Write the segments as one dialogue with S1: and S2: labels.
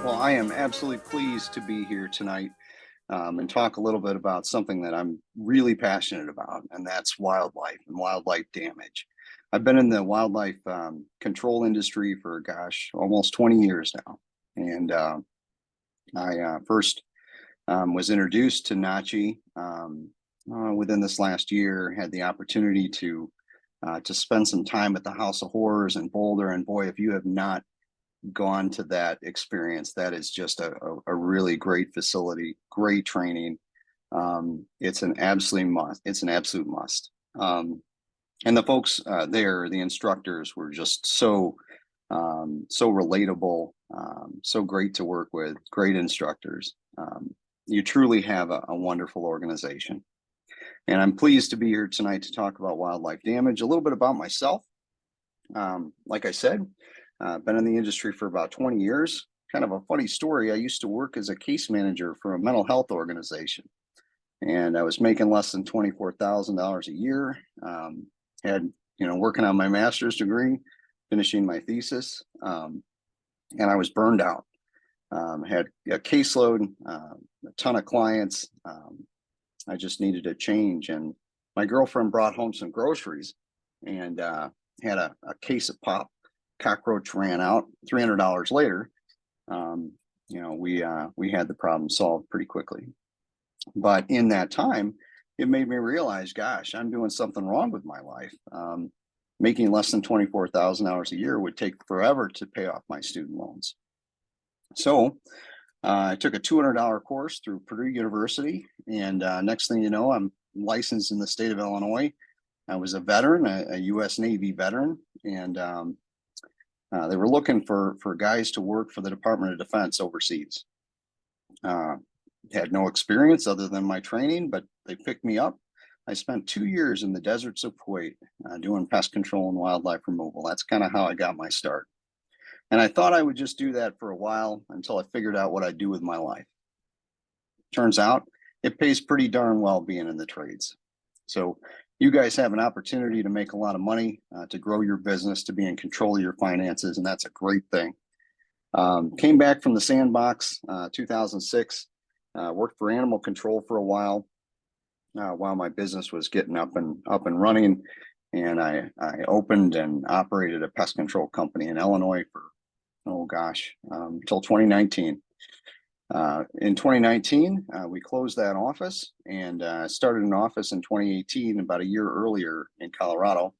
S1: Well, I am absolutely pleased to be here tonight and talk a little bit about something that I'm really passionate about, and that's wildlife and wildlife damage. I've been in the wildlife control industry for, gosh, almost 20 years now. And I first was introduced to NACHI within this last year, had the opportunity to spend some time at the House of Horrors in Boulder. And boy, if you have not gone to that experience, that is just a really great facility, great training. It's an absolute must. It's an absolute must. And the folks there, the instructors, were just so relatable, so great to work with, great instructors. You truly have a wonderful organization. And I'm pleased to be here tonight to talk about wildlife damage. A little bit about myself. Like I said, been in the industry for about 20 years. Kind of a funny story. I used to work as a case manager for a mental health organization, and I was making less than $24,000 a year. Had, working on my master's degree, finishing my thesis, and I was burned out. Had a caseload, a ton of clients. I just needed a change, and my girlfriend brought home some groceries, and had a case of pop. Cockroach ran out. $300 later, we had the problem solved pretty quickly. But in that time, it made me realize, gosh, I'm doing something wrong with my life. Making less than $24,000 a year would take forever to pay off my student loans. So I took a $200 course through Purdue University, and next thing you know, I'm licensed in the state of Illinois. I was a veteran, a U.S. Navy veteran, and they were looking for guys to work for the Department of Defense overseas. Had no experience other than my training, but they picked me up. I spent 2 years in the deserts of Kuwait doing pest control and wildlife removal. That's kind of how I got my start. And I thought I would just do that for a while until I figured out what I'd do with my life. Turns out it pays pretty darn well being in the trades. So you guys have an opportunity to make a lot of money, to grow your business, to be in control of your finances, and that's a great thing. Came back from the sandbox, 2006, worked for animal control for a while my business was getting up and running, and I opened and operated a pest control company in Illinois for, until 2019. In 2019, we closed that office and started an office in 2018, about a year earlier, in Colorado.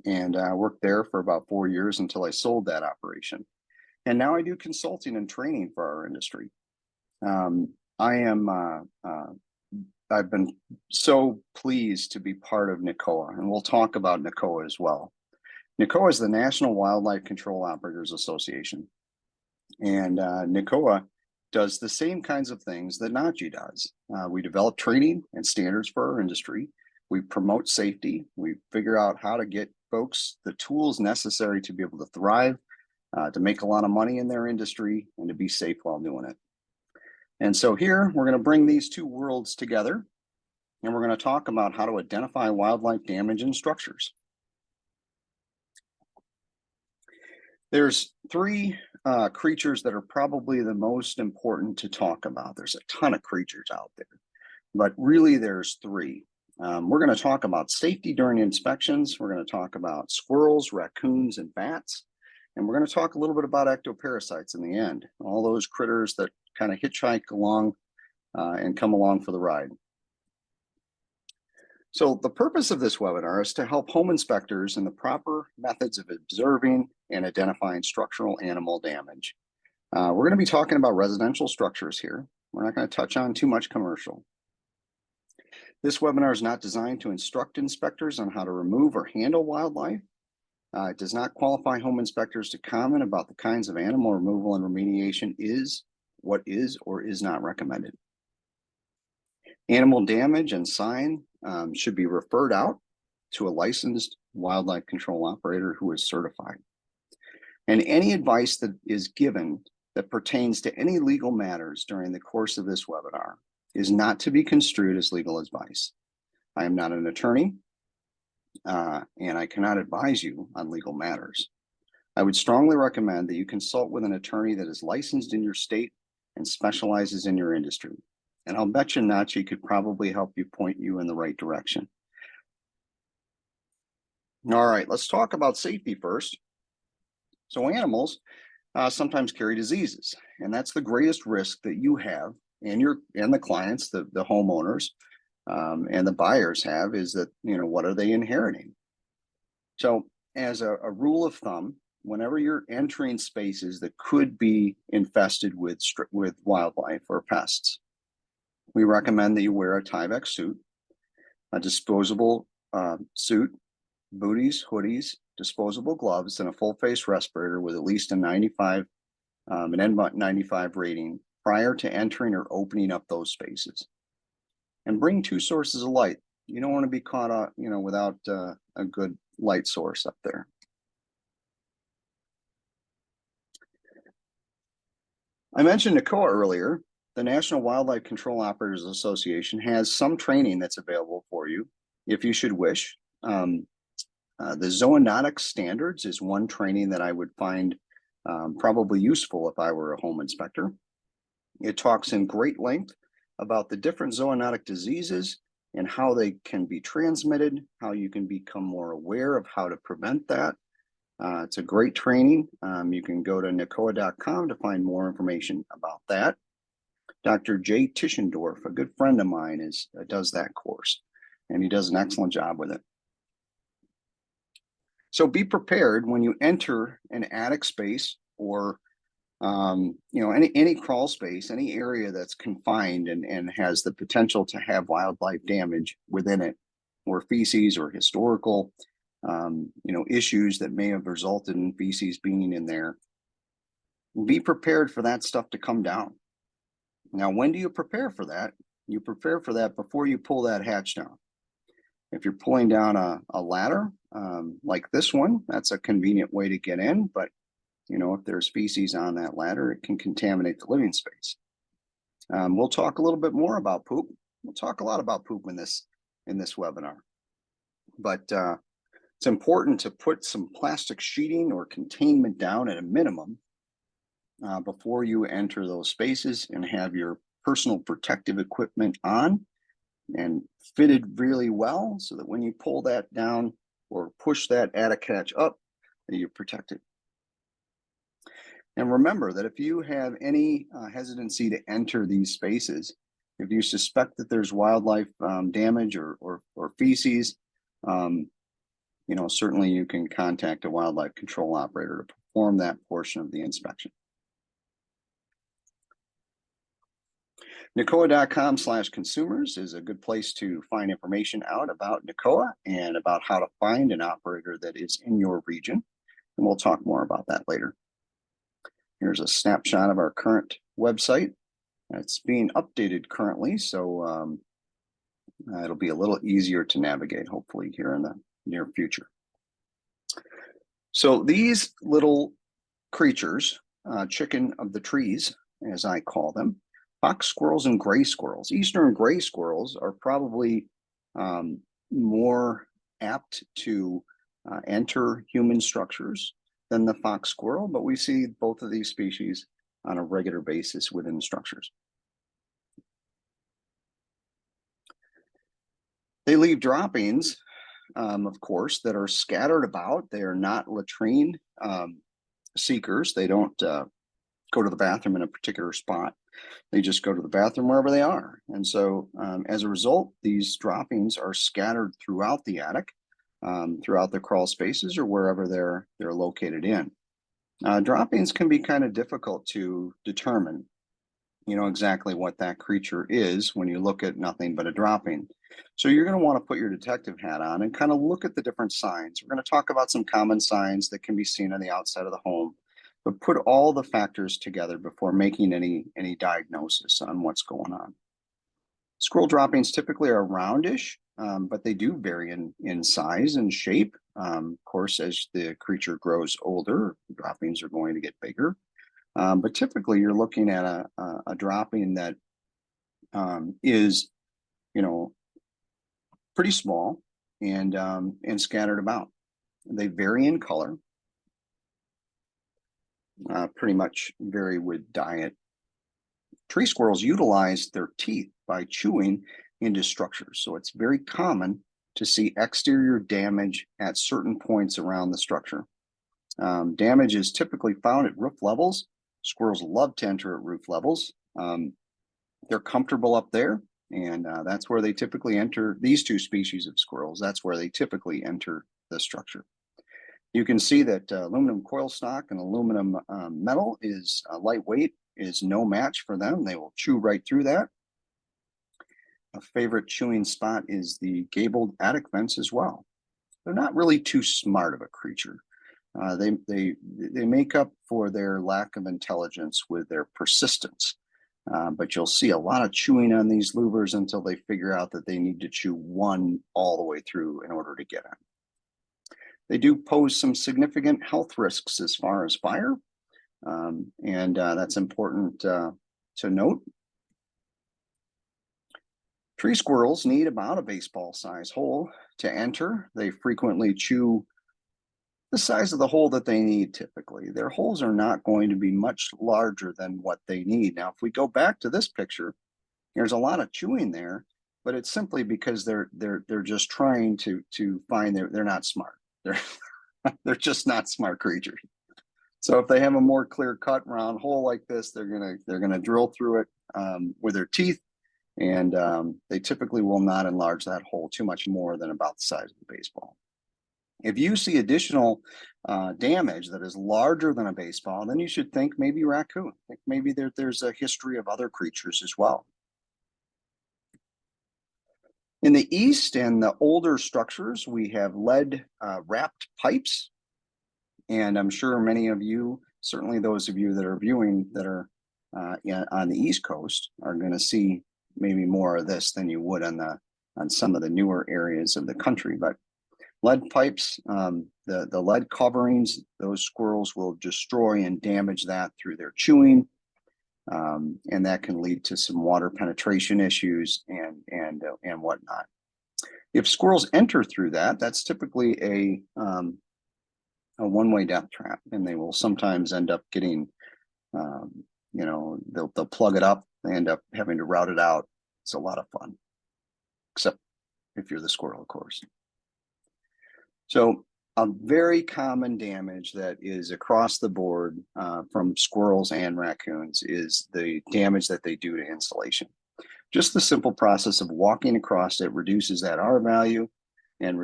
S1: And I worked there for about 4 years until I sold that operation. And now I do consulting and training for our industry. I've been so pleased to be part of NACHI, and we'll talk about NACHI as well. NACHI is the National Wildlife Control Operators Association. And NACHI does the same kinds of things that NACHI does. We develop training and standards for our industry. We promote safety. We figure out how to get folks the tools necessary to be able to thrive, to make a lot of money in their industry, and to be safe while doing it. And so here we're going to bring these two worlds together, and we're going to talk about how to identify wildlife damage in structures. There's three creatures that are probably the most important to talk about. There's a ton of creatures out there, but really there's three. We're going to talk about safety during inspections. We're going to talk about squirrels, raccoons, and bats. And we're going to talk a little bit about ectoparasites in the end, all those critters that kind of hitchhike along and come along for the ride. So the purpose of this webinar is to help home inspectors in the proper methods of observing and identifying structural animal damage. We're going to be talking about residential structures here. We're not going to touch on too much commercial. This webinar is not designed to instruct inspectors on how to remove or handle wildlife. It does not qualify home inspectors to comment about the kinds of animal removal and remediation what is or is not recommended. Animal damage and sign should be referred out to a licensed wildlife control operator who is certified. And any advice that is given that pertains to any legal matters during the course of this webinar is not to be construed as legal advice. I am not an attorney, and I cannot advise you on legal matters. I would strongly recommend that you consult with an attorney that is licensed in your state and specializes in your industry. And I'll bet you NACHI could probably help you point you in the right direction. All right, let's talk about safety first. So animals sometimes carry diseases, and that's the greatest risk that you have and the clients, the homeowners, and the buyers have, is that, what are they inheriting? So as a rule of thumb, whenever you're entering spaces that could be infested with wildlife or pests, we recommend that you wear a Tyvek suit, a disposable suit, booties, hoodies, disposable gloves, and a full face respirator with at least an N95 rating prior to entering or opening up those spaces. And bring 2 sources of light. You don't want to be caught out, without a good light source up there. I mentioned NACHI earlier. The National Wildlife Control Operators Association has some training that's available for you if you should wish. The zoonotic standards is one training that I would find probably useful if I were a home inspector. It talks in great length about the different zoonotic diseases and how they can be transmitted, how you can become more aware of how to prevent that. It's a great training. You can go to NACHI.com to find more information about that. Dr. Jay Tischendorf, a good friend of mine, does that course, and he does an excellent job with it. So be prepared when you enter an attic space or any crawl space, any area that's confined and has the potential to have wildlife damage within it, or feces or historical issues that may have resulted in feces being in there. Be prepared for that stuff to come down. Now, when do you prepare for that? You prepare for that before you pull that hatch down. If you're pulling down a ladder like this one, that's a convenient way to get in, but if there's feces on that ladder, it can contaminate the living space. We'll talk a little bit more about poop. We'll talk a lot about poop in this webinar, but it's important to put some plastic sheeting or containment down at a minimum before you enter those spaces, and have your personal protective equipment on and fitted really well so that when you pull that down or push that attic hatch up, you're protected. And remember that if you have any hesitancy to enter these spaces, if you suspect that there's wildlife damage or feces, certainly you can contact a wildlife control operator to perform that portion of the inspection. NACHI.com/consumers is a good place to find information out about NACHI and about how to find an operator that is in your region. And we'll talk more about that later. Here's a snapshot of our current website. It's being updated currently, so it'll be a little easier to navigate, hopefully, here in the near future. So these little creatures, chicken of the trees, as I call them, fox squirrels and gray squirrels. Eastern gray squirrels are probably more apt to enter human structures than the fox squirrel, but we see both of these species on a regular basis within structures. They leave droppings, of course, that are scattered about. They are not latrine seekers. They don't go to the bathroom in a particular spot. They just go to the bathroom wherever they are. And so as a result, these droppings are scattered throughout the attic, throughout the crawl spaces, or wherever they're located in. Droppings can be kind of difficult to determine, exactly what that creature is when you look at nothing but a dropping. So you're going to want to put your detective hat on and kind of look at the different signs. We're going to talk about some common signs that can be seen on the outside of the home, but put all the factors together before making any diagnosis on what's going on. Squirrel droppings typically are roundish, but they do vary in size and shape. Of course, as the creature grows older, droppings are going to get bigger. But typically you're looking at a dropping that is, pretty small and scattered about. They vary in color. pretty much vary with diet. Tree squirrels utilize their teeth by chewing into structures. So it's very common to see exterior damage at certain points around the structure. Damage is typically found at roof levels. Squirrels love to enter at roof levels. They're comfortable up there, and that's where they typically enter. These two species of squirrels, that's where they typically enter the structure. You can see that aluminum coil stock and aluminum metal is lightweight, is no match for them. They will chew right through that. A favorite chewing spot is the gabled attic vents as well. They're not really too smart of a creature. They make up for their lack of intelligence with their persistence. But you'll see a lot of chewing on these louvers until they figure out that they need to chew one all the way through in order to get in. They do pose some significant health risks as far as fire, and that's important to note. Tree squirrels need about a baseball-sized hole to enter. They frequently chew the size of the hole that they need typically. Their holes are not going to be much larger than what they need. Now, if we go back to this picture, there's a lot of chewing there, but it's simply because they're just trying to find they're not smart. They're just not smart creatures. So if they have a more clear-cut round hole like this, they're gonna drill through it with their teeth, and they typically will not enlarge that hole too much more than about the size of a baseball. If you see additional damage that is larger than a baseball, then you should think maybe raccoon. Think maybe there's a history of other creatures as well. In the east and the older structures, we have lead wrapped pipes. And I'm sure many of you, certainly those of you that are viewing that are on the East Coast, are going to see maybe more of this than you would on some of the newer areas of the country. But lead pipes, the lead coverings, those squirrels will destroy and damage that through their chewing, and that can lead to some water penetration issues and whatnot. If squirrels enter through that, that's typically a one-way death trap, and they will sometimes end up getting, they'll plug it up, they end up having to route it out. It's a lot of fun, except if you're the squirrel, of course. So a very common damage that is across the board from squirrels and raccoons is the damage that they do to insulation. Just the simple process of walking across it reduces that R value and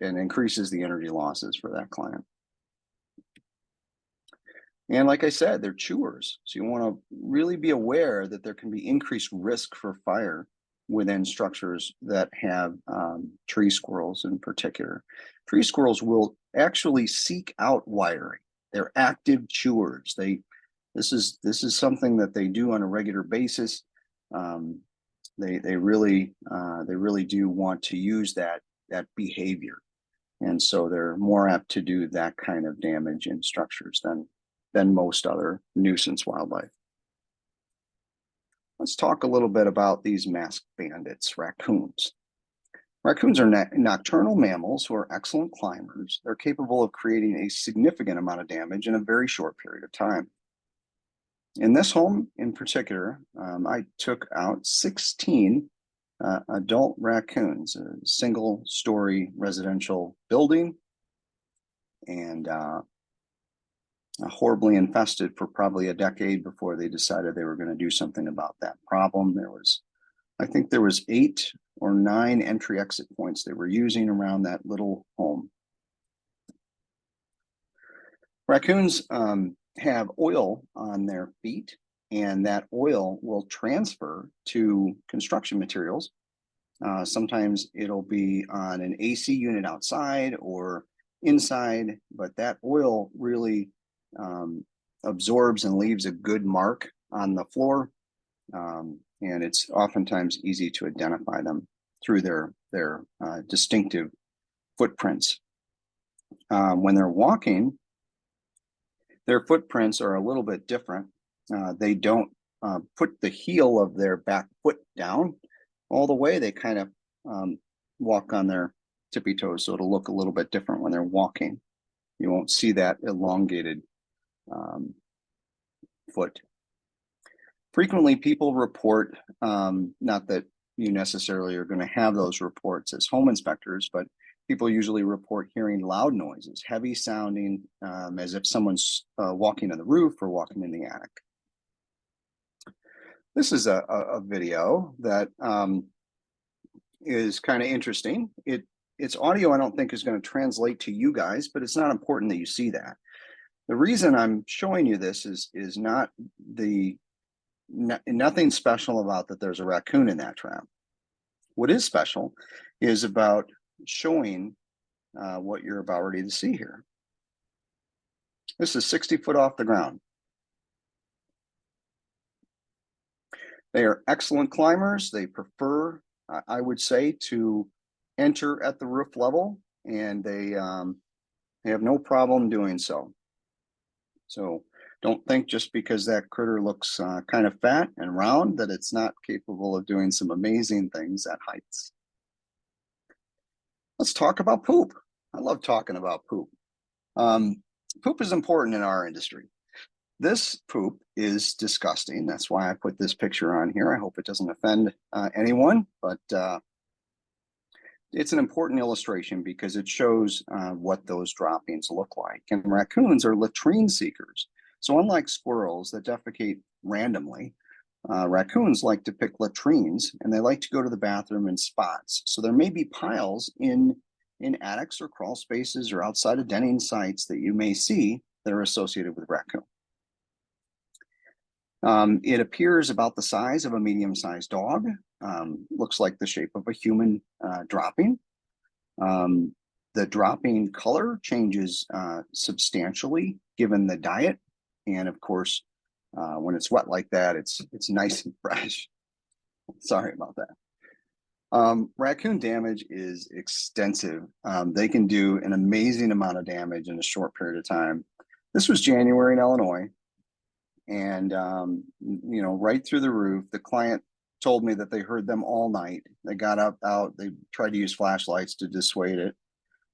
S1: increases the energy losses for that client. And like I said, they're chewers. So you want to really be aware that there can be increased risk for fire within structures that have tree squirrels in particular. Tree squirrels will actually seek out wiring. They're active chewers. This is something that they do on a regular basis. They really do want to use that behavior, and so they're more apt to do that kind of damage in structures than most other nuisance wildlife. Let's talk a little bit about these masked bandits, raccoons. Raccoons are nocturnal mammals who are excellent climbers. They're capable of creating a significant amount of damage in a very short period of time. In this home in particular, I took out 16 adult raccoons, a single-story residential building, and horribly infested for probably a decade before they decided they were going to do something about that problem. I think there was 8 or 9 entry-exit points they were using around that little home. Raccoons have oil on their feet, and that oil will transfer to construction materials. Sometimes it'll be on an AC unit outside or inside, but that oil really absorbs and leaves a good mark on the floor, and it's oftentimes easy to identify them through their distinctive footprints. When they're walking, their footprints are a little bit different. They don't put the heel of their back foot down all the way. They kind of walk on their tippy toes, so it'll look a little bit different when they're walking. You won't see that elongated foot. Frequently, people report, not that you necessarily are going to have those reports as home inspectors, but people usually report hearing loud noises, heavy sounding, as if someone's walking on the roof or walking in the attic. This is a video that is kind of interesting. Its audio, I don't think, is going to translate to you guys, but it's not important that you see that. The reason I'm showing you this is not nothing special about that there's a raccoon in that trap. What is special is about showing what you're about ready to see here. This is 60 foot off the ground. They are excellent climbers. They prefer, I would say, to enter at the roof level, and they have no problem doing so. So don't think just because that critter looks kind of fat and round that it's not capable of doing some amazing things at heights. Let's talk about poop. I love talking about poop. Poop is important in our industry. This poop is disgusting. That's why I put this picture on here. I hope it doesn't offend anyone, but it's an important illustration because it shows what those droppings look like. And raccoons are latrine seekers. So unlike squirrels that defecate randomly, raccoons like to pick latrines, and they like to go to the bathroom in spots. So there may be piles in attics or crawl spaces or outside of denning sites that you may see that are associated with raccoon. It appears about the size of a medium-sized dog. Looks like the shape of a human dropping. The dropping color changes substantially given the diet, and of course, when it's wet like that, it's nice and fresh. Sorry about that. Raccoon damage is extensive. They can do an amazing amount of damage in a short period of time. This was January in Illinois. And, you know, right through the roof. The client told me that they heard them all night. They got out, they tried to use flashlights to dissuade it,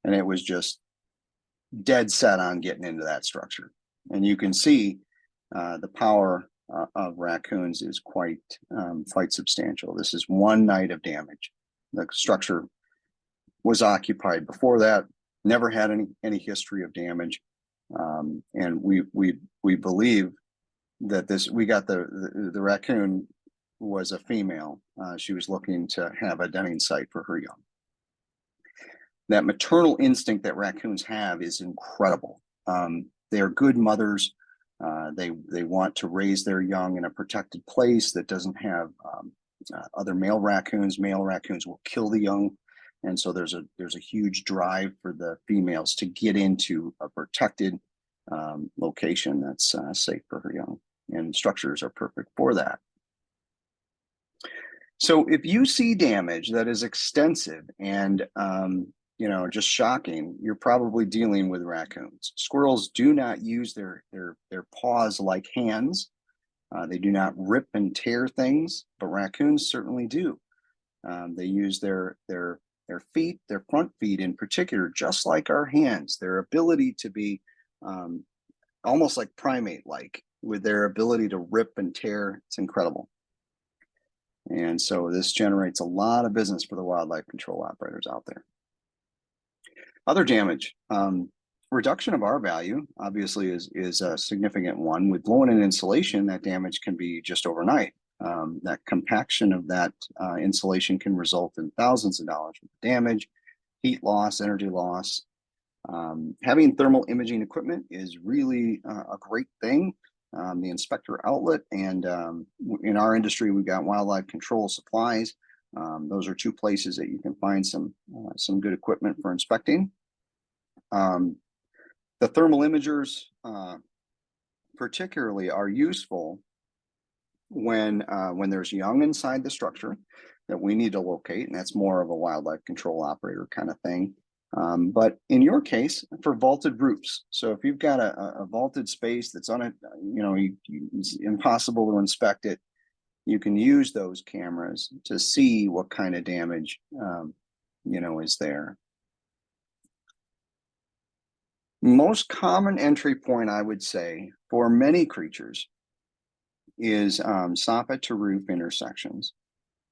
S1: and it was just dead set on getting into that structure. And you can see the power of raccoons is quite substantial. This is one night of damage. The structure was occupied before that, never had any history of damage. And we believe that we got the raccoon was a female. She was looking to have a denning site for her young. That maternal instinct that raccoons have is incredible. They are good mothers. They want to raise their young in a protected place that doesn't have other male raccoons. Male raccoons will kill the young, and so there's a huge drive for the females to get into a protected location that's safe for her young. And structures are perfect for that. So if you see damage that is extensive and you know, just shocking, you're probably dealing with raccoons. Squirrels do not use their paws like hands. They do not rip and tear things, but raccoons certainly do. They use their feet, their front feet in particular, just like our hands. Their ability to be almost like primate-like, with their ability to rip and tear. It's incredible. And so this generates a lot of business for the wildlife control operators out there. Other damage, reduction of R value obviously is a significant one. With blown-in insulation, that damage can be just overnight. That compaction of that insulation can result in thousands of dollars of damage, heat loss, energy loss. Having thermal imaging equipment is really a great thing. The inspector outlet, and in our industry, we've got wildlife control supplies. Those are two places that you can find some good equipment for inspecting. The thermal imagers particularly are useful when there's young inside the structure that we need to locate, and that's more of a wildlife control operator kind of thing. But in your case, for vaulted roofs. So if you've got a vaulted space that's on it, you know, it's impossible to inspect it, you can use those cameras to see what kind of damage, you know, is there. Most common entry point, I would say, for many creatures is soffit to roof intersections.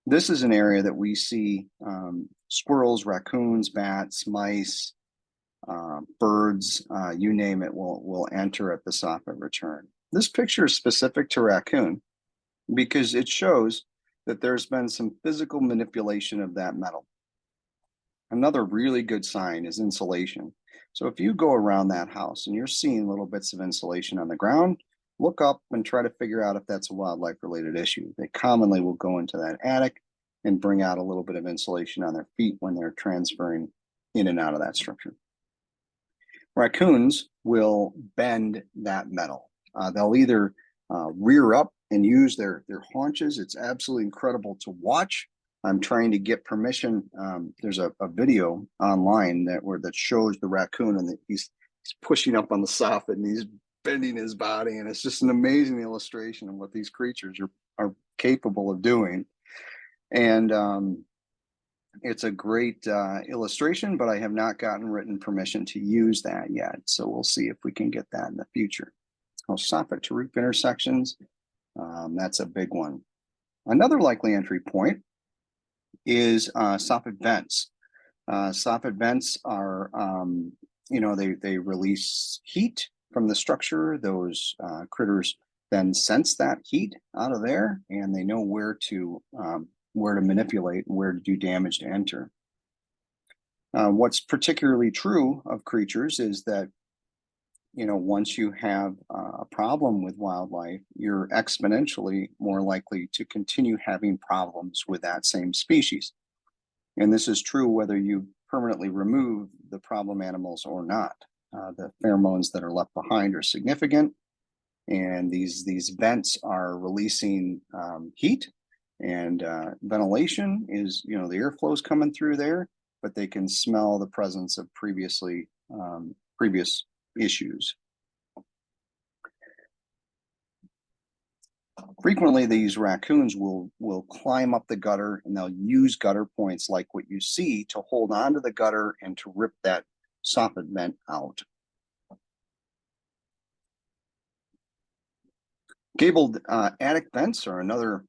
S1: This is an area that we see squirrels, raccoons, bats, mice, birds, you name it, will enter at the soffit return. This picture is specific to raccoon because it shows that there's been some physical manipulation of that metal. Another really good sign is insulation. So if you go around that house and you're seeing little bits of insulation on the ground, look up and try to figure out if that's a wildlife related issue. They commonly will go into that attic and bring out a little bit of insulation on their feet when they're transferring in and out of that structure. Raccoons will bend that metal. They'll either rear up and use their haunches. It's absolutely incredible to watch. I'm trying to get permission. There's a video online that shows the raccoon, and he's pushing up on the soffit and he's bending his body, and it's just an amazing illustration of what these creatures are capable of doing. And it's a great illustration, but I have not gotten written permission to use that yet. So we'll see if we can get that in the future. Oh, soffit to roof intersections, that's a big one. Another likely entry point is soffit vents. Soffit vents are, they release heat from the structure. Those critters then sense that heat out of there, and they know where to manipulate and where to do damage to enter. What's particularly true of creatures is that, once you have a problem with wildlife, you're exponentially more likely to continue having problems with that same species. And this is true whether you permanently remove the problem animals or not. The pheromones that are left behind are significant, and these vents are releasing heat, and ventilation is, the airflow is coming through there, but they can smell the presence of previous issues. Frequently, these raccoons will climb up the gutter, and they'll use gutter points like what you see to hold onto the gutter and to rip that soffit vent out. Gabled attic vents are another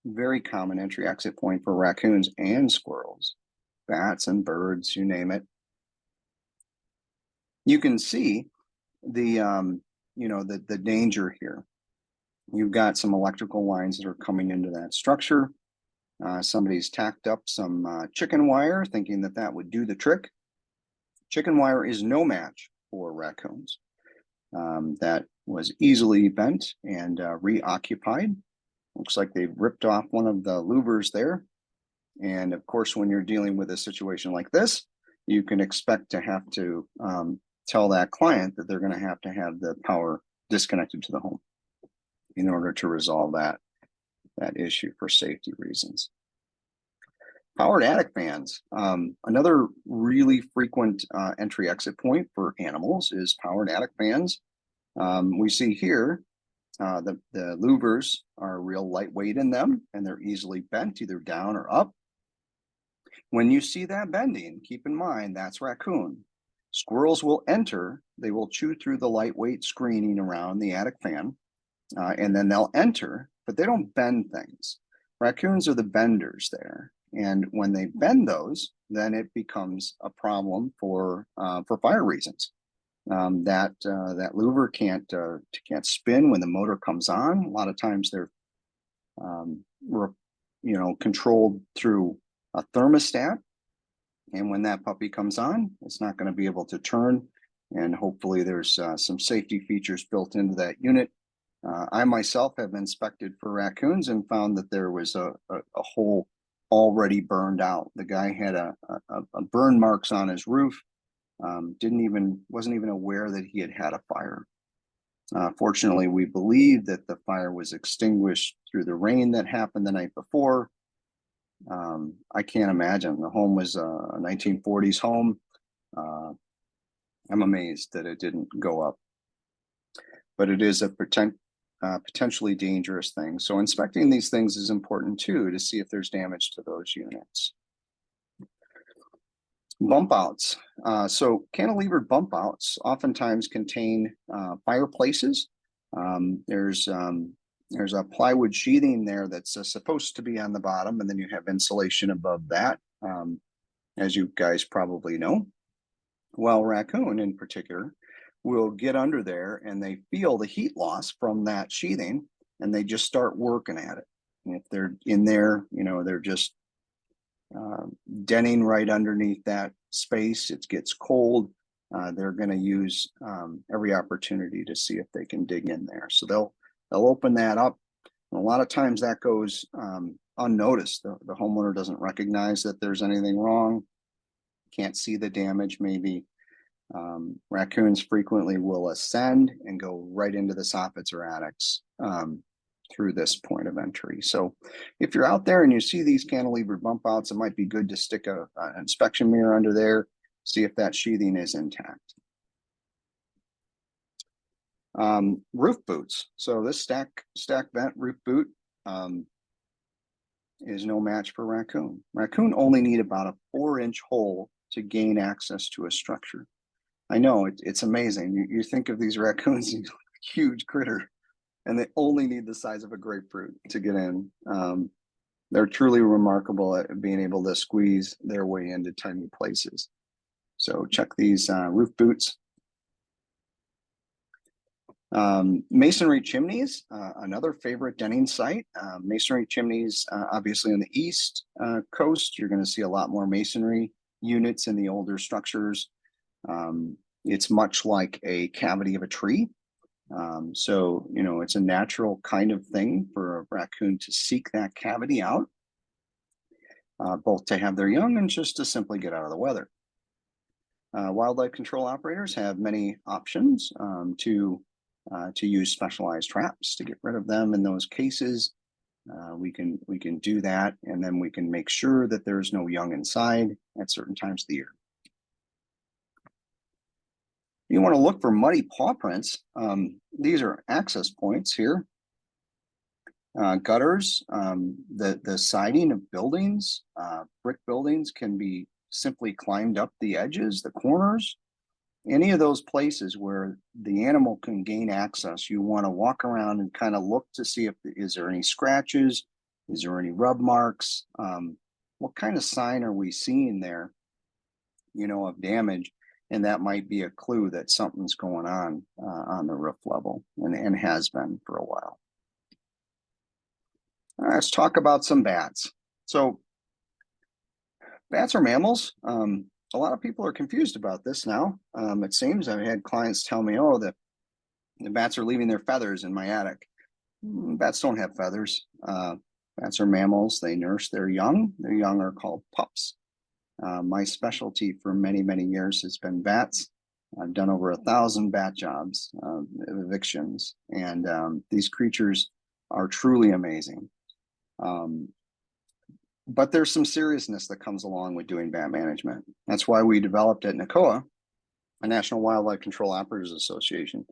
S1: very common entry exit point for raccoons and squirrels, bats and birds, you name it. You can see the danger here. You've got some electrical lines that are coming into that structure. Somebody's tacked up some chicken wire thinking that would do the trick. Chicken wire is no match for raccoons. That was easily bent and reoccupied. Looks like they've ripped off one of the louvers there. And of course, when you're dealing with a situation like this, you can expect to have to tell that client that they're going to have the power disconnected to the home in order to resolve that issue for safety reasons. Powered attic fans. Another really frequent entry exit point for animals is powered attic fans. We see here the louvers are real lightweight in them, and they're easily bent either down or up. When you see that bending, keep in mind that's raccoon. Squirrels will enter, they will chew through the lightweight screening around the attic fan, and then they'll enter, but they don't bend things. Raccoons are the benders there. And when they bend those, then it becomes a problem for fire reasons. That louver can't spin when the motor comes on. A lot of times they're controlled through a thermostat, and when that puppy comes on, it's not going to be able to turn. And hopefully, there's some safety features built into that unit. I myself have inspected for raccoons and found that there was a hole already burned out. The guy had a burn marks on his roof. Wasn't even aware that he had a fire. Fortunately, we believe that the fire was extinguished through the rain that happened the night before. I can't imagine. The home was a 1940s home. I'm amazed that it didn't go up. But it is a potentially dangerous thing. So inspecting these things is important too, to see if there's damage to those units. Bump outs. So cantilevered bump outs oftentimes contain fireplaces. There's There's a plywood sheathing there that's supposed to be on the bottom, and then you have insulation above that, as you guys probably know. Well, raccoon in particular will get under there and they feel the heat loss from that sheathing, and they just start working at it. And if they're in there, they're just denning right underneath that space. It gets cold. They're going to use every opportunity to see if they can dig in there. So they'll open that up. And a lot of times that goes unnoticed. The homeowner doesn't recognize that there's anything wrong, can't see the damage maybe. Raccoons frequently will ascend and go right into the soffits or attics through this point of entry. So if you're out there and you see these cantilever bump outs, it might be good to stick an inspection mirror under there, see if that sheathing is intact. Roof boots. So this stack vent roof boot is no match for raccoon. Raccoon only need about a 4-inch hole to gain access to a structure. I know it's amazing. You think of these raccoons, huge critter, and they only need the size of a grapefruit to get in. They're truly remarkable at being able to squeeze their way into tiny places. So check these roof boots. Masonry chimneys, another favorite denning site. Masonry chimneys, obviously on the east coast, you're going to see a lot more masonry units in the older structures. It's much like a cavity of a tree. So, it's a natural kind of thing for a raccoon to seek that cavity out, both to have their young and just to simply get out of the weather. Wildlife control operators have many options to use specialized traps to get rid of them in those cases. We can do that, and then we can make sure that there's no young inside at certain times of the year. You want to look for muddy paw prints. These are access points here. Gutters, the siding of buildings, brick buildings can be simply climbed up the edges, the corners. Any of those places where the animal can gain access, you want to walk around and kind of look to see if is there any scratches, is there any rub marks, what kind of sign are we seeing there, of damage. And that might be a clue that something's going on the roof level, and has been for a while. All right, let's talk about some bats. So bats are mammals. A lot of people are confused about this now. It seems I've had clients tell me, oh, the bats are leaving their feathers in my attic. Bats don't have feathers. Bats are mammals. They nurse their young. Their young are called pups. My specialty for many, many years has been bats. I've done over 1,000 bat jobs, evictions, and these creatures are truly amazing. But there's some seriousness that comes along with doing bat management. That's why we developed at NACOA, a National Wildlife Control Operators Association.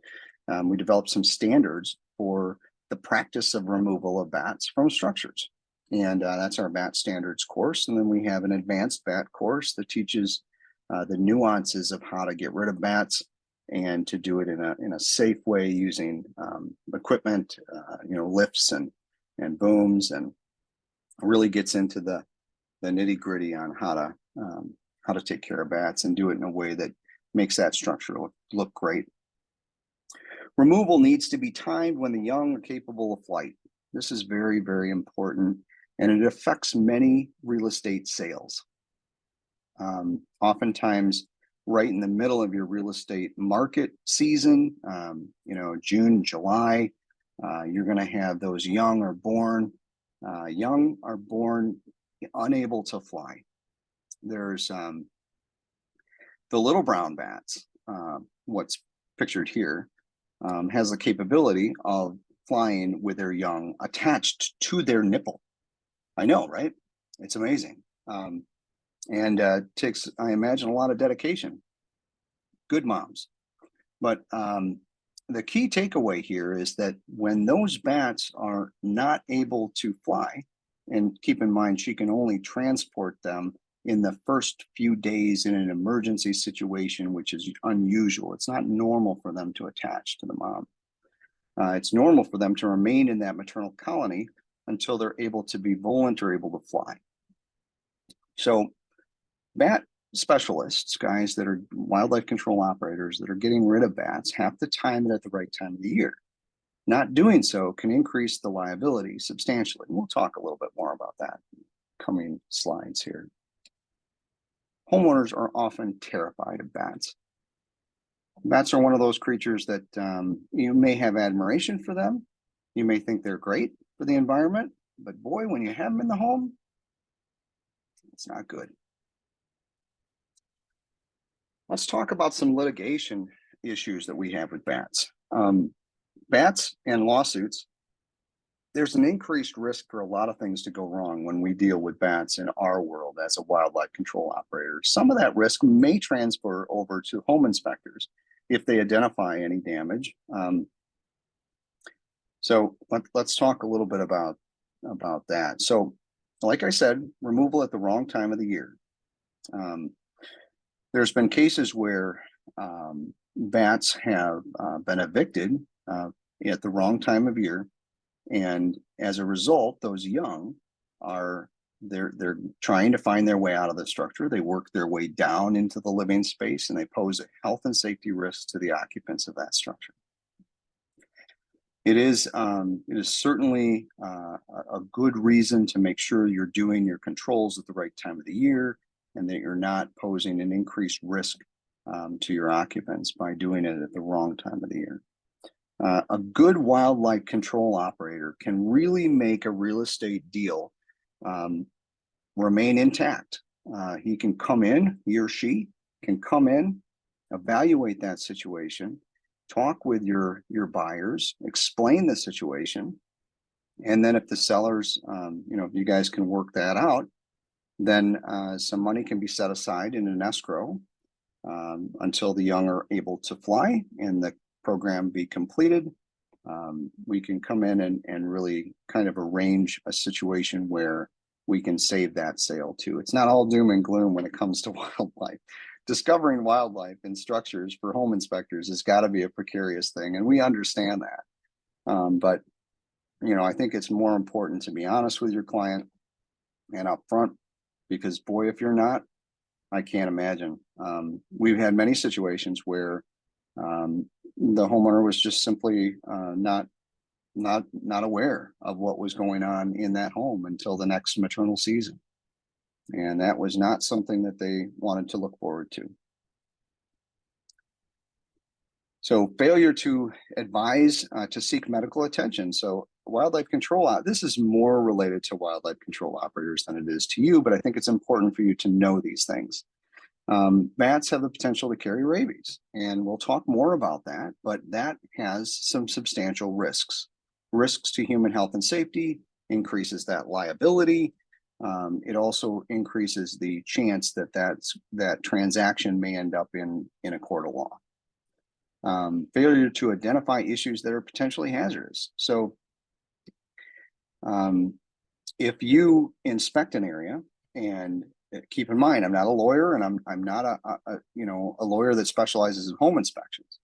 S1: We developed some standards for the practice of removal of bats from structures. And that's our bat standards course. And then we have an advanced bat course that teaches the nuances of how to get rid of bats and to do it in a safe way using equipment, lifts and booms, and really gets into the nitty gritty on how to take care of bats and do it in a way that makes that structure look great. Removal needs to be timed when the young are capable of flight. This is very, very important, and it affects many real estate sales. Oftentimes, right in the middle of your real estate market season, June, July, you're going to have those young are born unable to fly. There's the little brown bats, what's pictured here, has the capability of flying with their young attached to their nipple. I know, right? It's amazing. And takes, I imagine, a lot of dedication. Good moms. But the key takeaway here is that when those bats are not able to fly, and keep in mind, she can only transport them in the first few days in an emergency situation, which is unusual. It's not normal for them to attach to the mom. It's normal for them to remain in that maternal colony until they're able to be volant or able to fly. So bat specialists, guys that are wildlife control operators that are getting rid of bats, have to time it at the right time of the year. Not doing so can increase the liability substantially. We'll talk a little bit more about that in coming slides here. Homeowners are often terrified of bats. Bats are one of those creatures that you may have admiration for them. You may think they're great for the environment, but boy, when you have them in the home, it's not good. Let's talk about some litigation issues that we have with bats. Bats and lawsuits. There's an increased risk for a lot of things to go wrong when we deal with bats in our world as a wildlife control operator. Some of that risk may transfer over to home inspectors if they identify any damage. So let's talk a little bit about that. So, like I said, removal at the wrong time of the year. There's been cases where bats have been evicted at the wrong time of year, and as a result, those young are they're trying to find their way out of the structure. They work their way down into the living space, and they pose a health and safety risk to the occupants of that structure. It is certainly a good reason to make sure you're doing your controls at the right time of the year, and that you're not posing an increased risk to your occupants by doing it at the wrong time of the year. A good wildlife control operator can really make a real estate deal remain intact. He or she can come in, evaluate that situation, talk with your buyers, explain the situation, and then if the sellers, if you guys can work that out, then some money can be set aside in an escrow until the young are able to fly and the program be completed. We can come in and really kind of arrange a situation where we can save that sale too. It's not all doom and gloom when it comes to wildlife. Discovering wildlife in structures for home inspectors has got to be a precarious thing, and we understand that. But I think it's more important to be honest with your client and upfront, because boy, if you're not, I can't imagine. We've had many situations where the homeowner was just simply not aware of what was going on in that home until the next maternal season. And that was not something that they wanted to look forward to. So failure to advise to seek medical attention. So wildlife control, this is more related to wildlife control operators than it is to you, but I think it's important for you to know these things. Bats have the potential to carry rabies, and we'll talk more about that, but that has some substantial risks. Risks to human health and safety, increases that liability. It also increases the chance that transaction may end up in a court of law. Failure to identify issues that are potentially hazardous. So if you inspect an area, and keep in mind, I'm not a lawyer, and I'm not a lawyer that specializes in home inspections,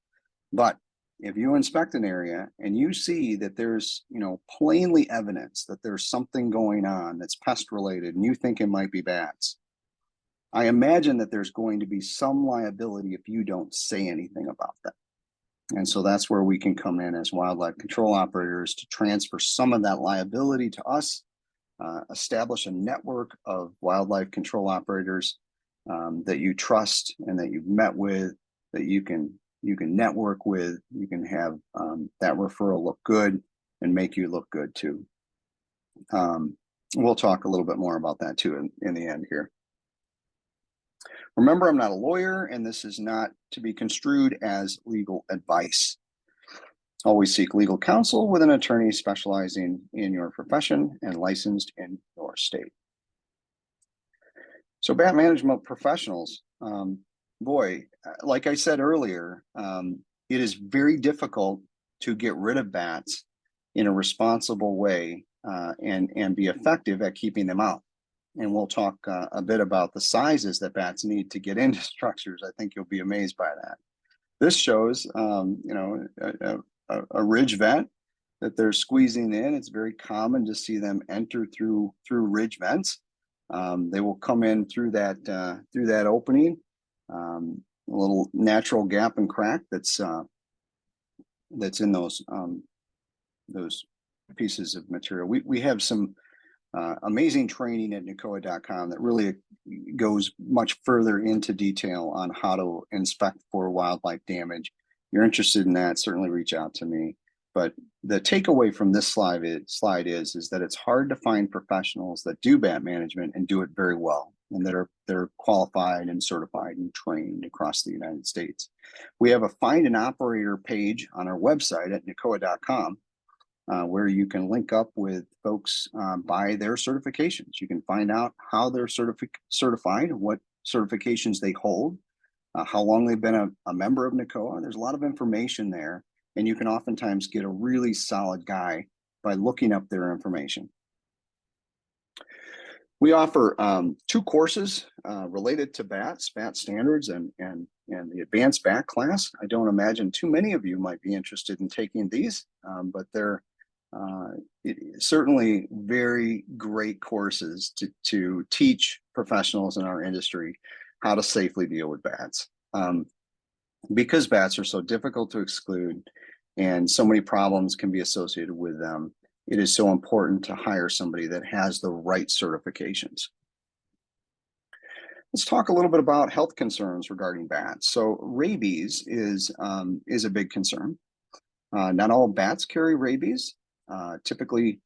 S1: but if you inspect an area and you see that there's plainly evidence that there's something going on that's pest related and you think it might be bats, I imagine that there's going to be some liability if you don't say anything about that. And so that's where we can come in as wildlife control operators to transfer some of that liability to us, establish a network of wildlife control operators that you trust and that you've met with, that you can network with. You can have that referral look good and make you look good too. We'll talk a little bit more about that too in the end here. Remember, I'm not a lawyer, and this is not to be construed as legal advice. Always seek legal counsel with an attorney specializing in your profession and licensed in your state. So bat management professionals, boy, like I said earlier, it is very difficult to get rid of bats in a responsible way and be effective at keeping them out. And we'll talk a bit about the sizes that bats need to get into structures. I think you'll be amazed by that. This shows, a ridge vent that they're squeezing in. It's very common to see them enter through ridge vents. They will come in through that opening, a little natural gap and crack that's in those pieces of material. We have some amazing training at NACHI.com that really goes much further into detail on how to inspect for wildlife damage. If you're interested in that, certainly reach out to me. But the takeaway from this slide is that it's hard to find professionals that do bat management and do it very well, and that they're qualified and certified and trained across the United States. We have a find an operator page on our website at NACHI.com. Where you can link up with folks by their certifications. You can find out how they're certified, what certifications they hold, how long they've been a member of NACHI. There's a lot of information there, and you can oftentimes get a really solid guy by looking up their information. We offer 2 courses related to bat standards and the advanced bat class. I don't imagine too many of you might be interested in taking these, but they're certainly very great courses to teach professionals in our industry how to safely deal with bats. Because bats are so difficult to exclude and so many problems can be associated with them, it is so important to hire somebody that has the right certifications. Let's talk a little bit about health concerns regarding bats. So rabies is a big concern. Not all bats carry rabies. Typically,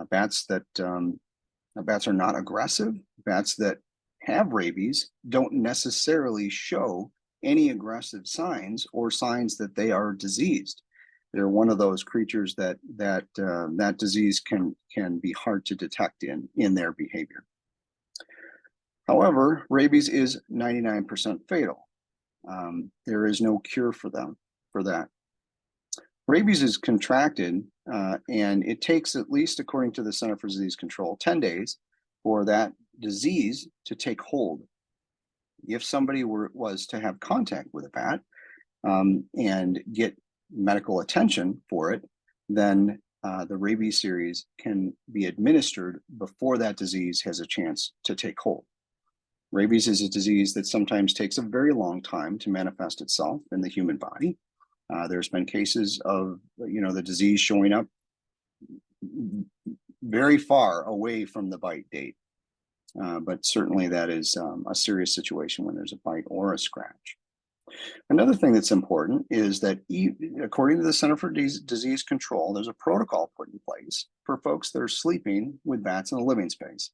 S1: bats are not aggressive. Bats that have rabies don't necessarily show any aggressive signs or signs that they are diseased. They're one of those creatures that disease can be hard to detect in their behavior. However, rabies is 99% fatal. There is no cure for that. Rabies is contracted, and it takes, at least according to the Center for Disease Control, 10 days for that disease to take hold. If somebody was to have contact with a bat and get medical attention for it, then the rabies series can be administered before that disease has a chance to take hold. Rabies is a disease that sometimes takes a very long time to manifest itself in the human body. There's been cases of the disease showing up very far away from the bite date, but certainly that is a serious situation when there's a bite or a scratch. Another thing that's important is that according to the Center for Disease Control, there's a protocol put in place for folks that are sleeping with bats in a living space.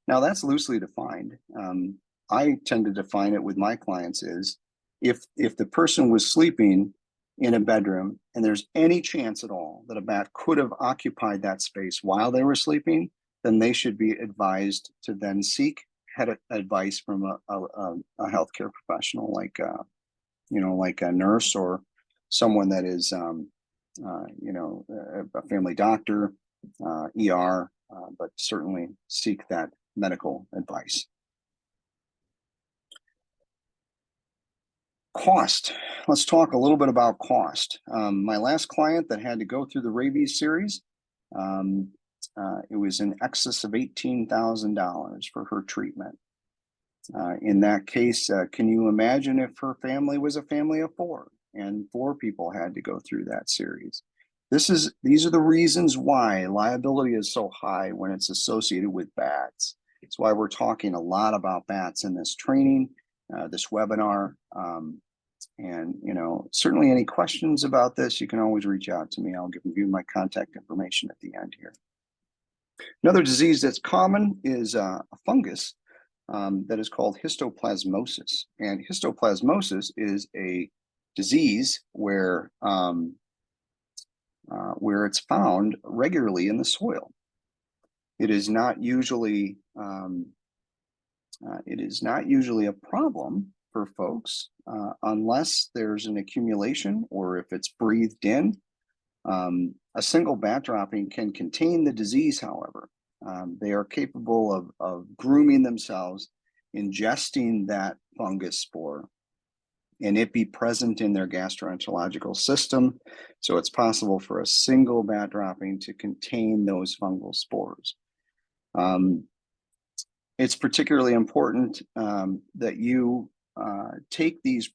S1: Now that's loosely defined. I tend to define it with my clients is if the person was sleeping in a bedroom and there's any chance at all that a bat could have occupied that space while they were sleeping, then they should be advised to then seek advice from a healthcare professional like a nurse or someone that is a family doctor, ER, but certainly seek that medical advice. Cost. Let's talk a little bit about cost. My last client that had to go through the rabies series, it was in excess of $18,000 for her treatment. In that case, can you imagine if her family was a family of 4 and 4 people had to go through that series? These are the reasons why liability is so high when it's associated with bats. It's why we're talking a lot about bats in this training, this webinar. And certainly any questions about this, you can always reach out to me. I'll give you my contact information at the end here. Another disease that's common is a fungus that is called histoplasmosis. And histoplasmosis is a disease where it's found regularly in the soil. It is not usually a problem for folks unless there's an accumulation or if it's breathed in. A single bat dropping can contain the disease, however. They are capable of grooming themselves, ingesting that fungus spore, and it be present in their gastroenterological system. So it's possible for a single bat dropping to contain those fungal spores. It's particularly important that you take these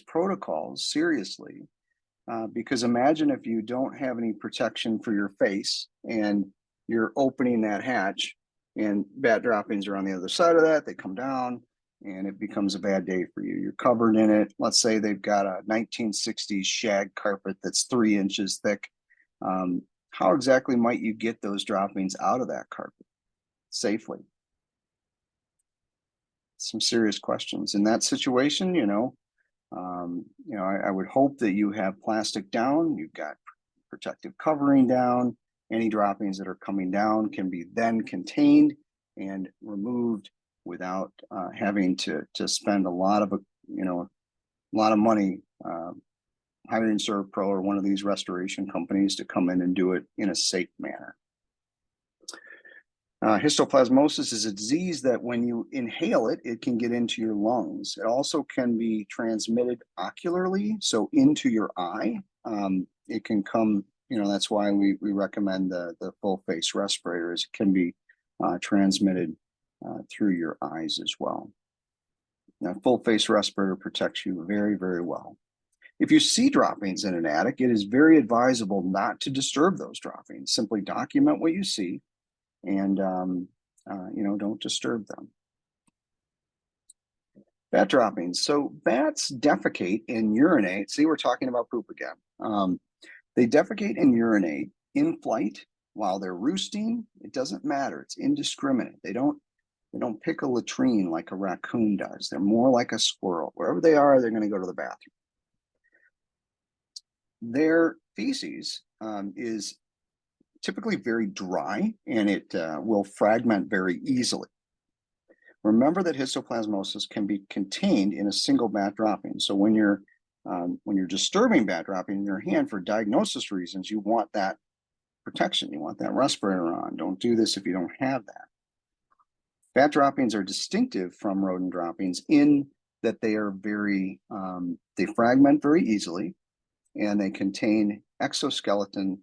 S1: protocols seriously, because imagine if you don't have any protection for your face and you're opening that hatch and bat droppings are on the other side of that, they come down and it becomes a bad day for you. You're covered in it. Let's say they've got a 1960s shag carpet that's 3 inches thick. How exactly might you get those droppings out of that carpet safely? Some serious questions. In that situation, I would hope that you have plastic down, you've got protective covering down. Any droppings that are coming down can be then contained and removed without having to spend a lot of money hiring ServPro or one of these restoration companies to come in and do it in a safe manner. Histoplasmosis is a disease that when you inhale it, it can get into your lungs. It also can be transmitted ocularly, so into your eye. It can come, that's why we recommend the full face respirators. It can be transmitted through your eyes as well. Now, full face respirator protects you very, very well. If you see droppings in an attic, it is very advisable not to disturb those droppings. Simply document what you see and don't disturb them. Bat droppings. So bats defecate and urinate. See, we're talking about poop again. They defecate and urinate in flight while they're roosting. It doesn't matter. It's indiscriminate. They don't pick a latrine like a raccoon does. They're more like a squirrel. Wherever they are, they're going to go to the bathroom. Their feces is typically very dry, and it will fragment very easily. Remember that histoplasmosis can be contained in a single bat dropping. So when you're disturbing bat dropping in your hand for diagnosis reasons, you want that protection. You want that respirator on. Don't do this if you don't have that. Bat droppings are distinctive from rodent droppings in that they are they fragment very easily, and they contain exoskeleton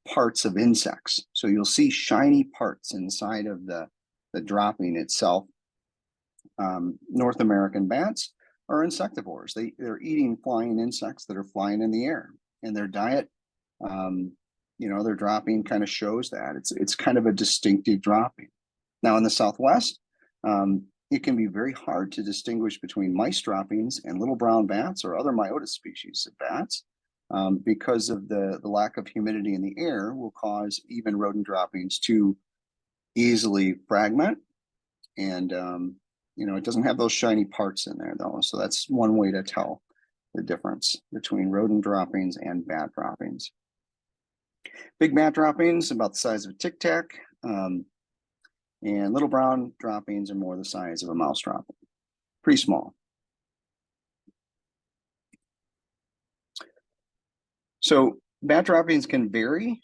S1: parts of insects. So you'll see shiny parts inside of the dropping itself. North American bats are insectivores. They're eating flying insects that are flying in the air, and their diet, their dropping kind of shows that. It's kind of a distinctive dropping. Now in the Southwest, it can be very hard to distinguish between mice droppings and little brown bats or other Myotis species of bats, because of the lack of humidity in the air will cause even rodent droppings to easily fragment. And, it doesn't have those shiny parts in there though. So that's one way to tell the difference between rodent droppings and bat droppings. Big bat droppings about the size of a Tic Tac. And little brown droppings are more the size of a mouse dropping, pretty small. So bat droppings can vary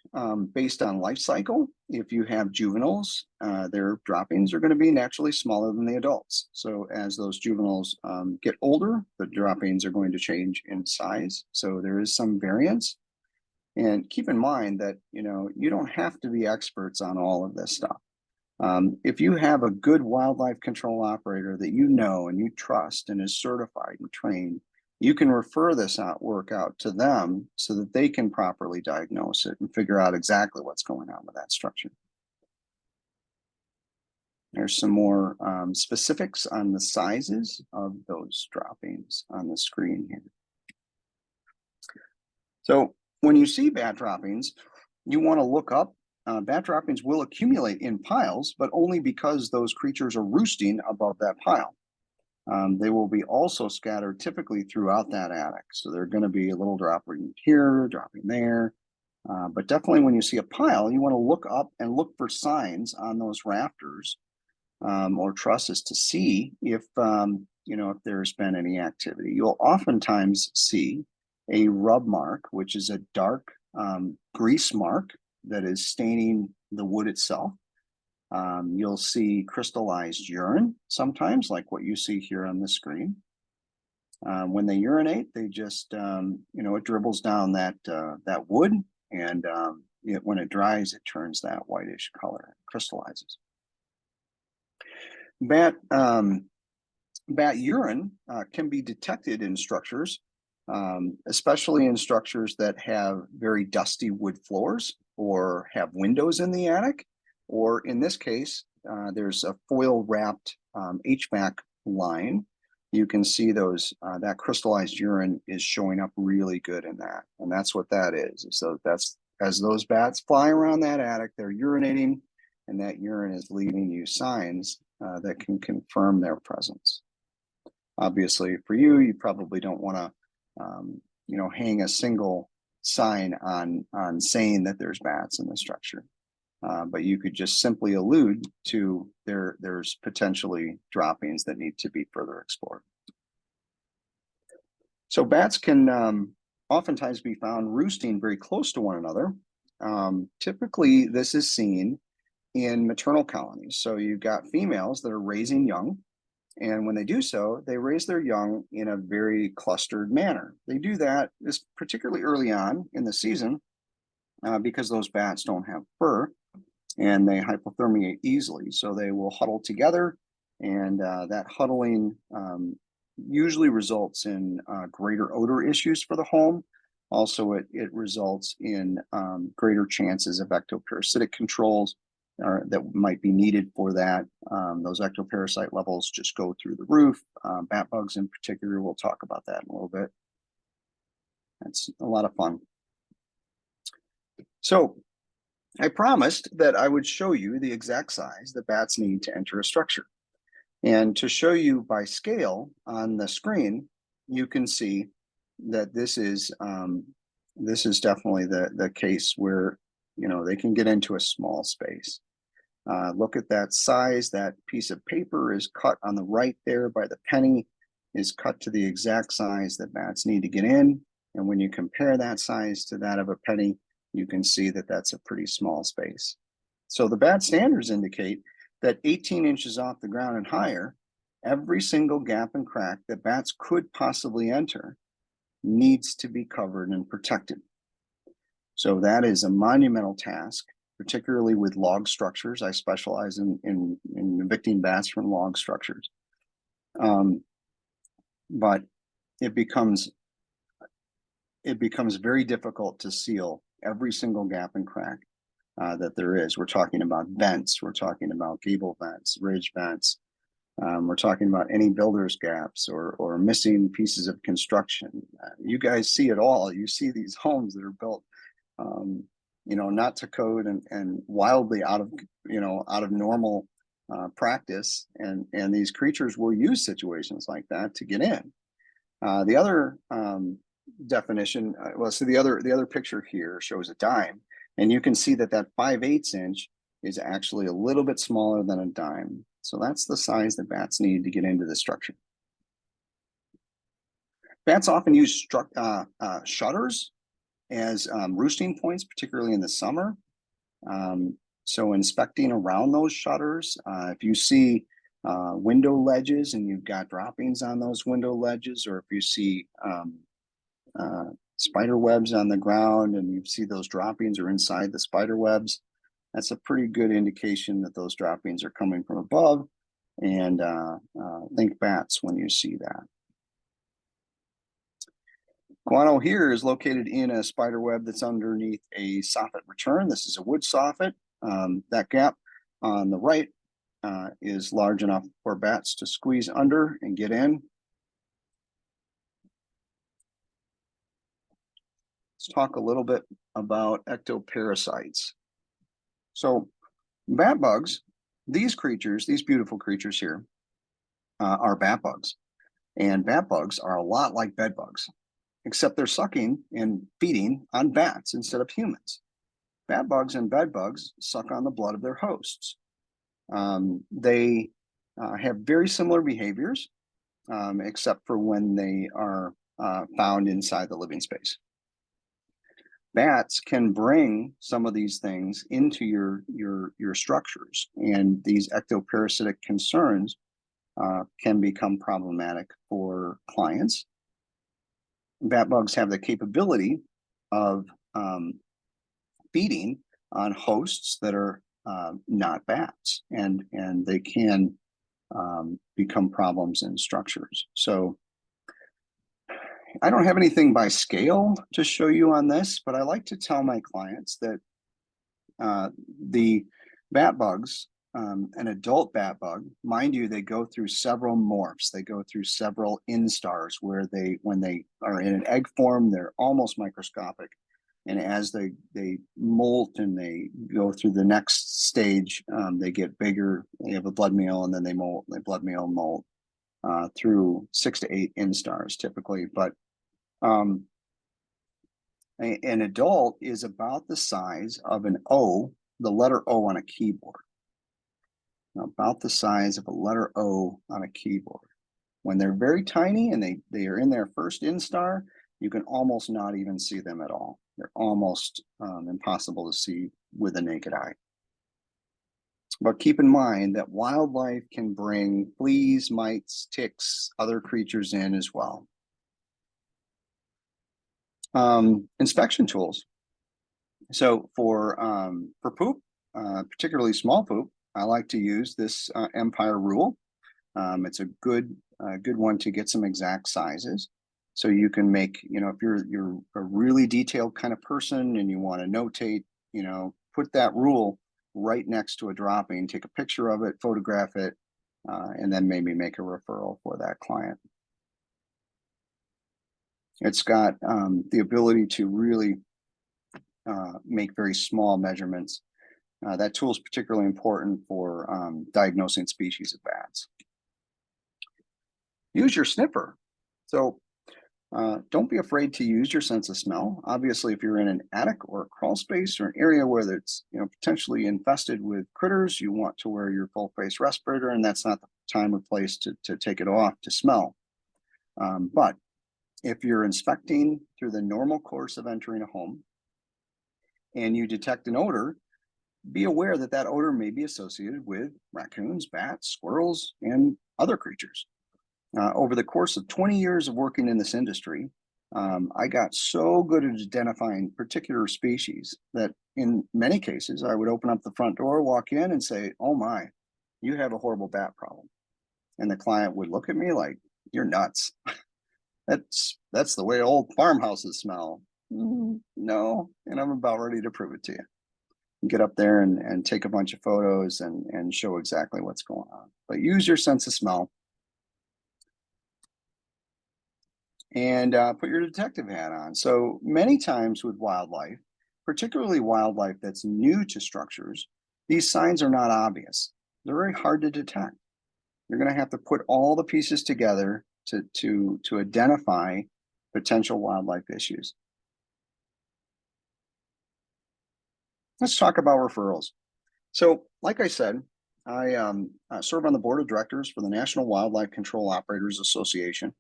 S1: based on life cycle. If you have juveniles, their droppings are going to be naturally smaller than the adults. So as those juveniles get older, the droppings are going to change in size. So there is some variance. And keep in mind that, you don't have to be experts on all of this stuff. If you have a good wildlife control operator that you know and you trust and is certified and trained, you can refer this work out to them so that they can properly diagnose it and figure out exactly what's going on with that structure. There's some more specifics on the sizes of those droppings on the screen here. So when you see bat droppings, you want to look up. Bat droppings will accumulate in piles, but only because those creatures are roosting above that pile. They will be also scattered typically throughout that attic. So they're going to be a little dropping here, dropping there. But definitely when you see a pile, you want to look up and look for signs on those rafters or trusses to see if there's been any activity. You'll oftentimes see a rub mark, which is a dark grease mark that is staining the wood itself. You'll see crystallized urine sometimes, like what you see here on the screen. When they urinate, they just, it dribbles down that wood, and when it dries, it turns that whitish color, and crystallizes. Bat urine can be detected in structures, especially in structures that have very dusty wood floors or have windows in the attic, or in this case, there's a foil wrapped HVAC line. You can see that crystallized urine is showing up really good in that, and that's what that is. So that's, as those bats fly around that attic, they're urinating, and that urine is leaving you signs that can confirm their presence. Obviously, for you, you probably don't want to, hang a single sign on saying that there's bats in the structure, but you could just simply allude to there's potentially droppings that need to be further explored. So bats can oftentimes be found roosting very close to one another. Typically, this is seen in maternal colonies. So you've got females that are raising young, and when they do so, they raise their young in a very clustered manner. They do that particularly early on in the season because those bats don't have fur and they hypothermia easily. So they will huddle together, and that huddling usually results in greater odor issues for the home. Also, it results in greater chances of ectoparasitic controls that might be needed for that. Those ectoparasite levels just go through the roof. Bat bugs in particular, we'll talk about that in a little bit. That's a lot of fun. So I promised that I would show you the exact size that bats need to enter a structure. And to show you by scale on the screen, you can see that this is definitely the case where they can get into a small space. Look at that size. That piece of paper is cut on the right there by the penny, is cut to the exact size that bats need to get in. And when you compare that size to that of a penny, you can see that that's a pretty small space. So the bat standards indicate that 18 inches off the ground and higher, every single gap and crack that bats could possibly enter needs to be covered and protected. So that is a monumental task, particularly with log structures. I specialize in evicting bats from log structures. But it becomes very difficult to seal every single gap and crack that there is. We're talking about vents, we're talking about gable vents, ridge vents, we're talking about any builder's gaps or missing pieces of construction. You guys see it all. You see these homes that are built not to code and wildly out of normal practice, and these creatures will use situations like that to get in. The other definition, so the other picture here shows a dime, and you can see that 5/8 inch is actually a little bit smaller than a dime. So that's the size that bats need to get into the structure. Bats often use shutters as roosting points, particularly in the summer. So inspecting around those shutters, if you see window ledges and you've got droppings on those window ledges, or if you see spider webs on the ground and you see those droppings are inside the spider webs, that's a pretty good indication that those droppings are coming from above, and think bats when you see that. Guano here is located in a spider web that's underneath a soffit return. This is a wood soffit. That gap on the right is large enough for bats to squeeze under and get in. Let's talk a little bit about ectoparasites. So bat bugs, these creatures, these beautiful creatures here, are bat bugs. And bat bugs are a lot like bed bugs, except they're sucking and feeding on bats instead of humans. Bat bugs and bed bugs suck on the blood of their hosts. They have very similar behaviors, except for when they are found inside the living space. bats can bring some of these things into your structures, and these ectoparasitic concerns can become problematic for clients. Bat bugs have the capability of feeding on hosts that are not bats, and they can become problems in structures. So I don't have anything by scale to show you on this, but I like to tell my clients that the bat bugs, an adult bat bug, mind you, they go through several morphs. They go through several instars where when they are in an egg form, they're almost microscopic. And as they molt and they go through the next stage, they get bigger. They have a blood meal, and then they molt. They blood meal and molt through 6 to 8 instars typically. But an adult is about the size of an O, the letter O on a keyboard. About the size of a letter O on a keyboard. When they're very tiny and they are in their first instar, you can almost not even see them at all. They're almost impossible to see with the naked eye. But keep in mind that wildlife can bring fleas, mites, ticks, other creatures in as well. Inspection tools. So for poop, particularly small poop, I like to use this Empire rule. It's a good one to get some exact sizes. So you can make, if you're a really detailed kind of person and you want to notate, put that rule right next to a dropping, take a picture of it, photograph it, and then maybe make a referral for that client. It's got the ability to really make very small measurements. That tool is particularly important for diagnosing species of bats. Use your sniffer. So don't be afraid to use your sense of smell. Obviously, if you're in an attic or a crawl space or an area where it's potentially infested with critters, you want to wear your full face respirator, and that's not the time or place to take it off to smell. But if you're inspecting through the normal course of entering a home and you detect an odor, be aware that that odor may be associated with raccoons, bats, squirrels, and other creatures. Over the course of 20 years of working in this industry, I got so good at identifying particular species that in many cases, I would open up the front door, walk in and say, "Oh my, you have a horrible bat problem." And the client would look at me like, "You're nuts. That's the way old farmhouses smell." No, and I'm about ready to prove it to you. Get up there and take a bunch of photos and show exactly what's going on. But use your sense of smell. And put your detective hat on. So many times with wildlife, particularly wildlife that's new to structures, these signs are not obvious. They're very hard to detect. You're going to have to put all the pieces together to identify potential wildlife issues. Let's talk about referrals. So, like I said, I serve on the board of directors for the National Wildlife Control Operators Association.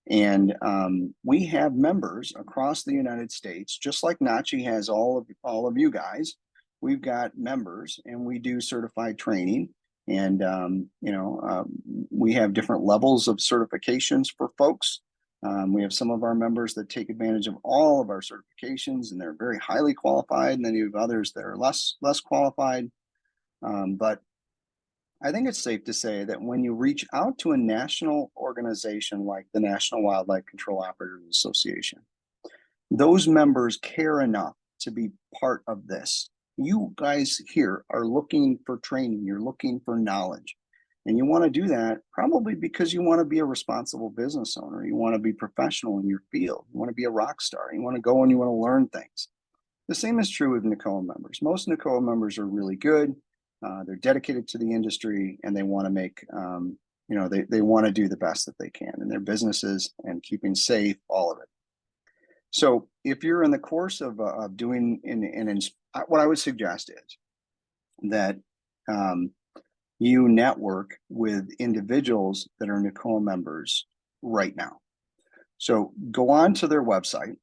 S1: And we have members across the United States, just like NACHI has all of you guys. We've got members, and we do certified training. And we have different levels of certifications for folks. We have some of our members that take advantage of all of our certifications, and they're very highly qualified. And then you have others that are less qualified. But I think it's safe to say that when you reach out to a national organization like the National Wildlife Control Operators Association, those members care enough to be part of this. You guys here are looking for training, you're looking for knowledge, and you want to do that probably because you want to be a responsible business owner, you want to be professional in your field, you want to be a rock star, you want to go and you want to learn things. The same is true with NACOA members. Most NACOA members are really good. They're dedicated to the industry, and they want to make, they want to do the best that they can in their businesses and keeping safe, all of it. So if you're in the course of doing, what I would suggest is that you network with individuals that are NACOA members right now. So go on to their website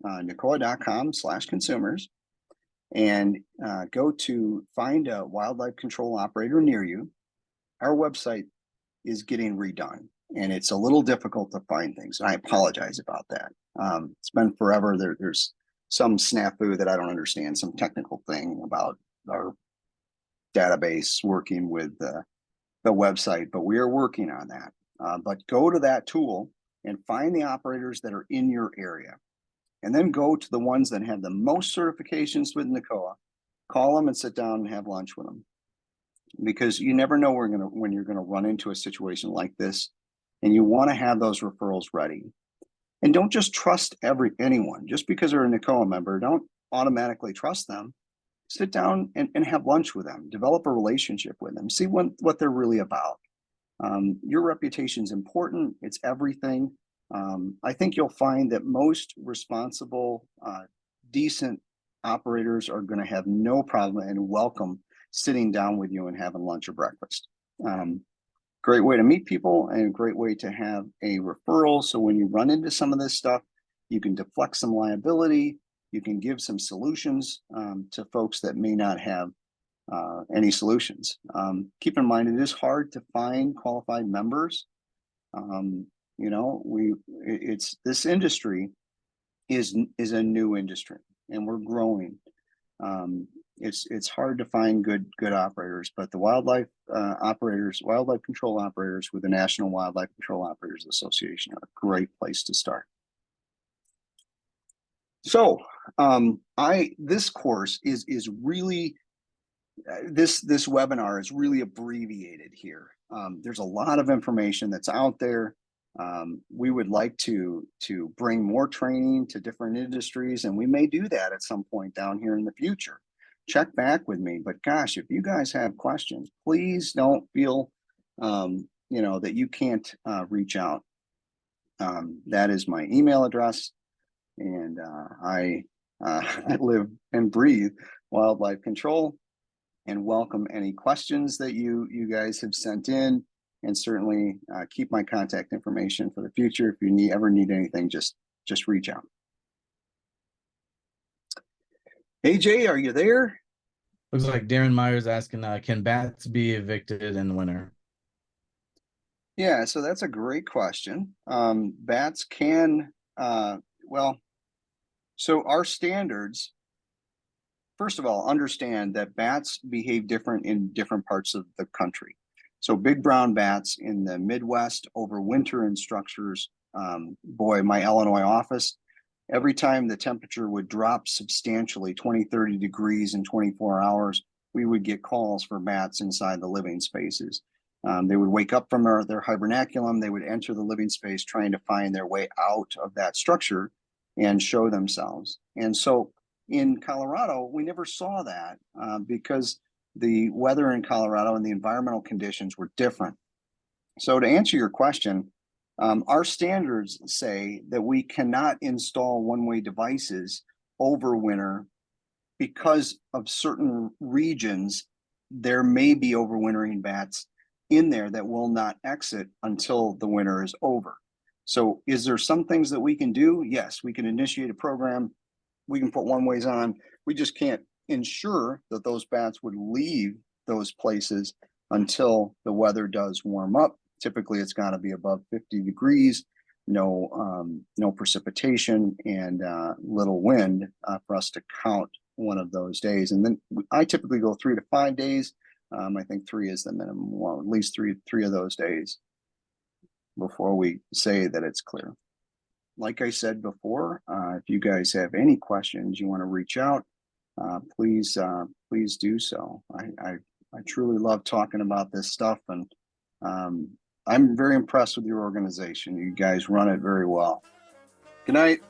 S1: NACHI.com/consumers, and go to find a wildlife control operator near you. Our website is getting redone, and it's a little difficult to find things. And I apologize about that. It's been forever. There's some snafu that I don't understand, some technical thing about our database working with the website, but we are working on that. But go to that tool and find the operators that are in your area, and then go to the ones that have the most certifications with NACHI. Call them and sit down and have lunch with them, because you never know when you're gonna run into a situation like this, and you want to have those referrals ready. And don't just trust anyone just because they're a NACHI member. Don't automatically trust them. Sit down and have lunch with them. Develop a relationship with them. See what they're really about. Your reputation is important. It's everything. I think you'll find that most responsible, decent operators are going to have no problem and welcome sitting down with you and having lunch or breakfast. Great way to meet people, and a great way to have a referral. So when you run into some of this stuff, you can deflect some liability. You can give some solutions to folks that may not have any solutions. Keep in mind, it is hard to find qualified members. This industry is a new industry, and we're growing. It's hard to find good operators, but the wildlife control operators with the National Wildlife Control Operators Association are a great place to start. So this course is really this webinar is really abbreviated here. There's a lot of information that's out there. We would like to bring more training to different industries, and we may do that at some point down here in the future. Check back with me. But gosh, if you guys have questions, please don't feel that you can't reach out. That is my email address, and I live and breathe wildlife control, and welcome any questions that you guys have sent in, and certainly keep my contact information for the future. If you ever need anything, just reach out. AJ, are you there?
S2: Looks like Darren Myers asking, can bats be evicted in the winter?
S1: Yeah, so that's a great question. Bats can, so our standards, first of all, understand that bats behave different in different parts of the country. So big brown bats in the Midwest overwinter in structures. Boy, my Illinois office, every time the temperature would drop substantially, 20, 30 degrees in 24 hours, we would get calls for bats inside the living spaces. They would wake up from their hibernaculum. They would enter the living space trying to find their way out of that structure and show themselves. And so in Colorado, we never saw that because the weather in Colorado and the environmental conditions were different. So to answer your question, our standards say that we cannot install one-way devices over winter because of certain regions. There may be overwintering bats in there that will not exit until the winter is over. So is there some things that we can do? Yes, we can initiate a program. We can put one-ways on. We just can't ensure that those bats would leave those places until the weather does warm up. Typically, it's got to be above 50 degrees, no precipitation, and little wind for us to count one of those days. And then I typically go 3 to 5 days. I think 3 is the minimum. Well, at least three of those days before we say that it's clear. Like I said before, if you guys have any questions, you want to reach out, please do so. I truly love talking about this stuff, and I'm very impressed with your organization. You guys run it very well. Good night.